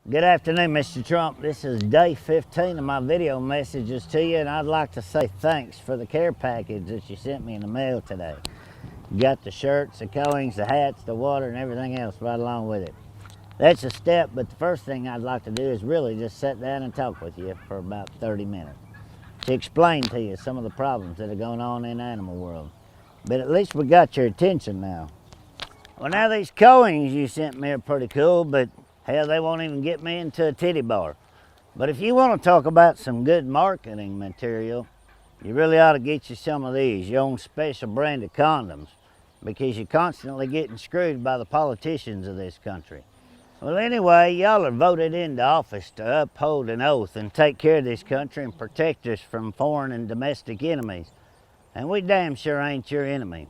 Good afternoon, Mr. Trump. This is day 15 of my video messages to you, and I'd like to say thanks for the care package that you sent me in the mail today. You got the shirts, the coatings, the hats, the water, and everything else right along with it. That's a step, but the first thing I'd like to do is really just sit down and talk with you for about 30 minutes to explain to you some of the problems that are going on in the animal world. But at least we got your attention now. Well, now these coatings you sent me are pretty cool, but hell, they won't even get me into a titty bar. But if you want to talk about some good marketing material, you really ought to get you some of these, your own special brand of condoms, because you're constantly getting screwed by the politicians of this country. Well, anyway, y'all are voted into office to uphold an oath and take care of this country and protect us from foreign and domestic enemies. And we damn sure ain't your enemy.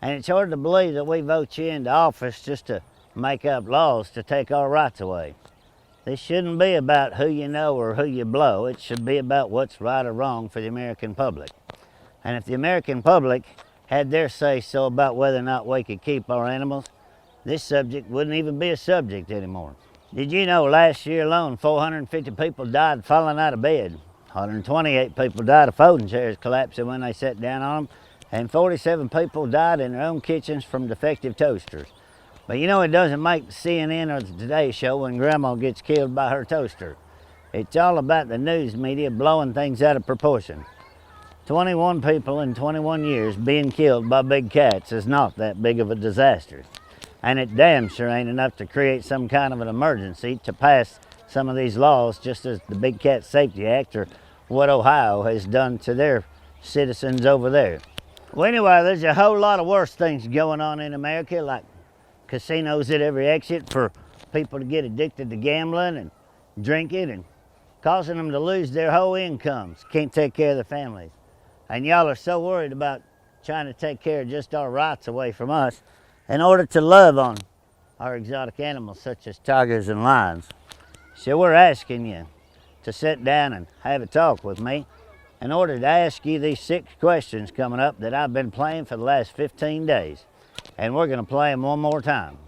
And it's hard to believe that we vote you into office just to make up laws to take our rights away. This shouldn't be about who you know or who you blow. It should be about what's right or wrong for the American public. And if the American public had their say-so about whether or not we could keep our animals, this subject wouldn't even be a subject anymore. Did you know last year alone 450 people died falling out of bed? 128 people died of folding chairs collapsing when they sat down on them, and 47 people died in their own kitchens from defective toasters. But you know, it doesn't make the CNN or the Today Show when Grandma gets killed by her toaster. It's all about the news media blowing things out of proportion. 21 people in 21 years being killed by big cats is not that big of a disaster. And it damn sure ain't enough to create some kind of an emergency to pass some of these laws, just as the Big Cat Safety Act or what Ohio has done to their citizens over there. Well, anyway, there's a whole lot of worse things going on in America, like casinos at every exit for people to get addicted to gambling and drinking and causing them to lose their whole incomes, can't take care of their families. And y'all are so worried about trying to take care of just our rights away from us in order to love on our exotic animals such as tigers and lions. So we're asking you to sit down and have a talk with me in order to ask you these 6 questions coming up that I've been playing for the last 15 days. And we're going to play them one more time.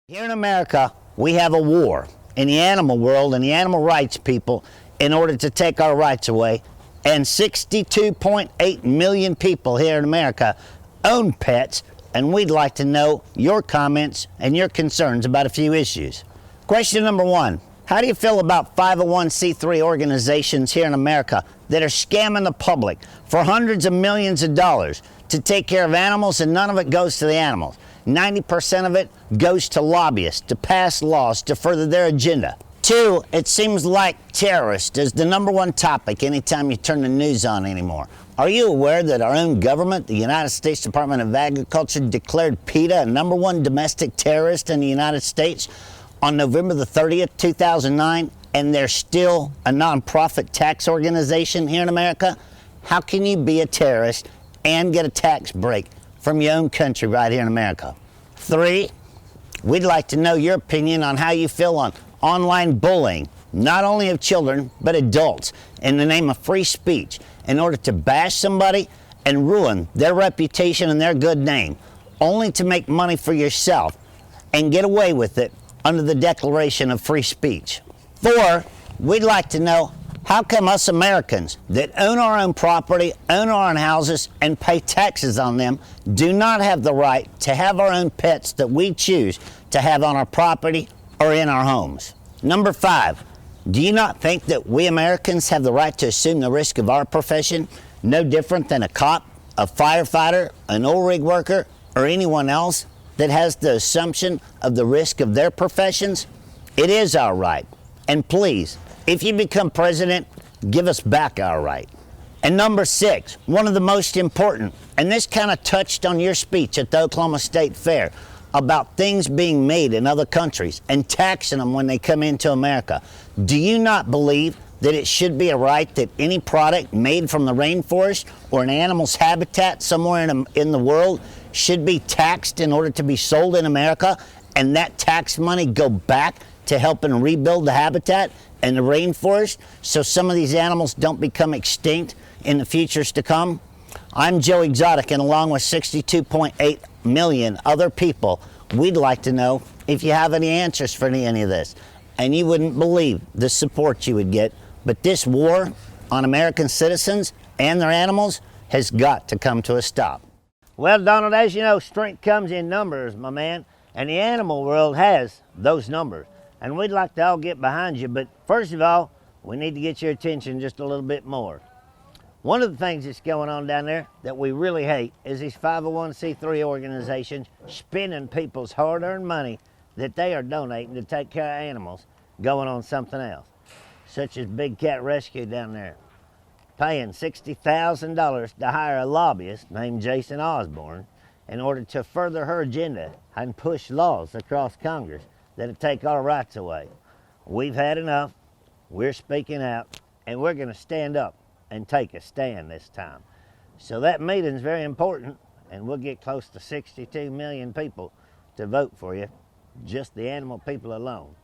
Here in America, we have a war in the animal world and the animal rights people in order to take our rights away. And 62.8 million people here in America own pets, and we'd like to know your comments and your concerns about a few issues. Question number 1. How do you feel about 501c3 organizations here in America that are scamming the public for hundreds of millions of dollars to take care of animals, and none of it goes to the animals? 90% of it goes to lobbyists to pass laws to further their agenda. 2, it seems like terrorist is the number 1 topic anytime you turn the news on anymore. Are you aware that our own government, the United States Department of Agriculture, declared PETA a number 1 domestic terrorist in the United States on November the 30th, 2009, and they're still a nonprofit tax organization here in America? How can you be a terrorist and get a tax break from your own country right here in America? 3, we'd like to know your opinion on how you feel on online bullying, not only of children, but adults, in the name of free speech, in order to bash somebody and ruin their reputation and their good name, only to make money for yourself and get away with it under the Declaration of Free Speech. 4, we'd like to know how come us Americans that own our own property, own our own houses, and pay taxes on them do not have the right to have our own pets that we choose to have on our property or in our homes? Number 5, do you not think that we Americans have the right to assume the risk of our profession, no different than a cop, a firefighter, an oil rig worker, or anyone else that has the assumption of the risk of their professions? It is our right. And please, if you become president, give us back our right. And number 6, one of the most important, and this kind of touched on your speech at the Oklahoma State Fair about things being made in other countries and taxing them when they come into America. Do you not believe that it should be a right that any product made from the rainforest or an animal's habitat somewhere in the world should be taxed in order to be sold in America, and that tax money go back to helping rebuild the habitat and the rainforest so some of these animals don't become extinct in the futures to come? I'm Joe Exotic, and along with 62.8 million other people, we'd like to know if you have any answers for any of this. and you wouldn't believe the support you would get. But this war on American citizens and their animals has got to come to a stop. Well, Donald, as you know, strength comes in numbers, my man, and the animal world has those numbers. And we'd like to all get behind you, but first of all, we need to get your attention just a little bit more. One of the things that's going on down there that we really hate is these 501c3 organizations spending people's hard-earned money that they are donating to take care of animals going on something else, such as Big Cat Rescue down there, paying $60,000 to hire a lobbyist named Jason Osborne in order to further her agenda and push laws across Congress that'll take our rights away. We've had enough, we're speaking out, and we're gonna stand up and take a stand this time. So that meeting's very important, and we'll get close to 62 million people to vote for you, just the animal people alone.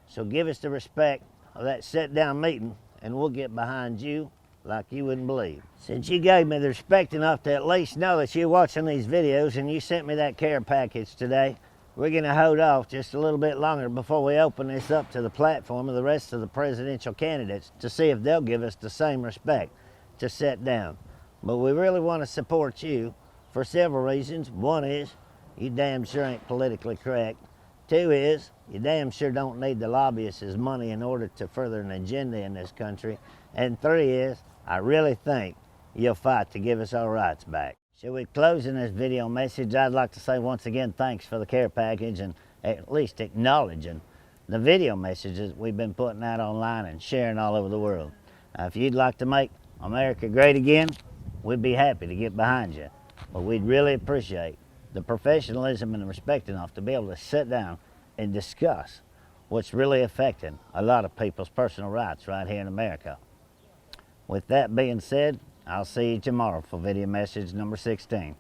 So give us the respect of that sit-down meeting, and we'll get behind you like you wouldn't believe. Since you gave me the respect enough to at least know that you're watching these videos and you sent me that care package today, we're gonna hold off just a little bit longer before we open this up to the platform of the rest of the presidential candidates to see if they'll give us the same respect to sit down. But we really want to support you for several reasons. One is, you damn sure ain't politically correct. Two is, you damn sure don't need the lobbyists' money in order to further an agenda in this country. And three is, I really think you'll fight to give us our rights back. Shall we close in this video message? I'd like to say once again thanks for the care package and at least acknowledging the video messages we've been putting out online and sharing all over the world. If you'd like to make America great again, we'd be happy to get behind you. But we'd really appreciate the professionalism and the respect enough to be able to sit down and discuss what's really affecting a lot of people's personal rights right here in America. With that being said, I'll see you tomorrow for video message number 16.